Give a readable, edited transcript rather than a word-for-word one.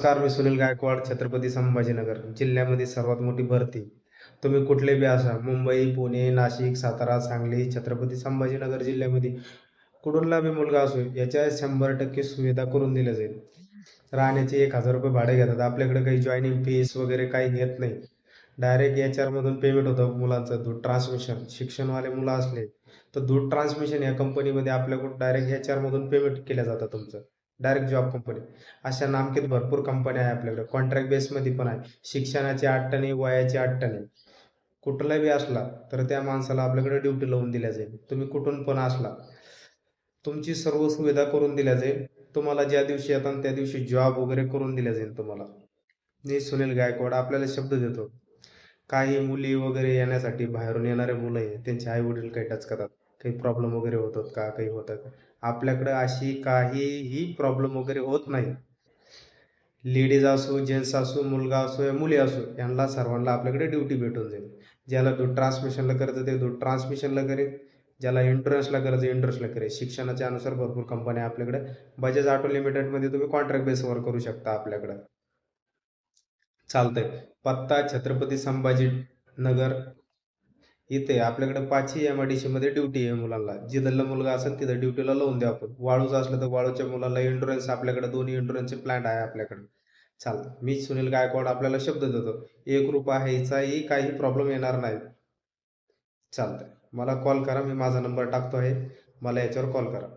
नमस्कार, मी सुनील गायकवाड, छत्रपती संभाजीनगर जिल्ह्यामध्ये सर्वात मोठी भरती. तुम्ही कुठले बी असा, मुंबई, पुणे, नाशिक, सातारा, सांगली, छत्रपती संभाजीनगर जिल्ह्यामध्ये कुठला बी मुलगा असो, याच्या 100% सुविधा करून दिल्या जाईल. राहण्याचे 1,000 रुपये भाडे घेतात. आपल्याकडे काही जॉईनिंग फीस वगैरे काही घेत नाही. डायरेक्ट HR मधून पेमेंट होतं मुलांचं. दूध ट्रान्समिशन शिक्षणवाले मुलं असले तर दूध ट्रान्समिशन या कंपनीमध्ये आपल्याकडून डायरेक्ट HR मधून पेमेंट केलं जातं तुमचं. Direct job company. अशा नामांकित भरपूर कंपन्या आहे आपल्याकडे. कॉन्ट्रॅक्ट बेसमध्ये पण आहे. शिक्षणाची अट नाही, वयाची अट नाही. कुठला बी असला तर त्या माणसाला आपल्याकडे ड्युटी लावून दिल्या जाईल. तुम्ही कुठून पण असला, तुमची सर्व सुविधा करून दिल्या जाईल. तुम्हाला ज्या दिवशी येतात त्या दिवशी जॉब वगैरे करून दिल्या जाईल तुम्हाला. मी सुनील गायकवाड आपल्याला शब्द देतो. काही मुली वगैरे येण्यासाठी बाहेरून येणारे मुलं आहे, त्यांचे आई वडील काही टचकतात, काही प्रॉब्लेम वगैरे होतात का, काही होतात का? आपल्याकडे अशी काहीही प्रॉब्लेम वगैरे होत नाही. लेडीज असो, जेंट्स असो, मुलगा असो या मुली असो, यांना सर्वांना आपल्याकडे ड्युटी भेटून जाईल. ज्याला दूध ट्रान्समिशनला करायचं ते दूध ट्रान्समिशनला करेल, ज्याला इन्शुरन्सला करायचं इन्शुरन्सला करेल. शिक्षणाच्या अनुसार भरपूर कंपन्या आपल्याकडे. बजाज ऑटो लिमिटेडमध्ये तुम्ही कॉन्ट्रॅक्ट बेसवर करू शकता आपल्याकडे. चालतंय. पत्ता छत्रपती संभाजी नगर इथे आपल्याकडे 5ही MIDC मध्ये ड्युटी आहे मुलांना. जिथला मुलगा असेल तिथं ड्युटीला लावून द्या आपण. वाळूचं असलं तर वाळूच्या मुलाला इन्शुरन्स आपल्याकडे, दोन्ही इन्शुरन्सचे प्लॅन आहे आपल्याकडे. चालतं. मी सुनील गायकवाड आपल्याला शब्द देतो. ₹1 काही प्रॉब्लेम येणार नाही. चालतंय. मला कॉल करा. मी माझा नंबर टाकतो आहे. मला याच्यावर कॉल करा.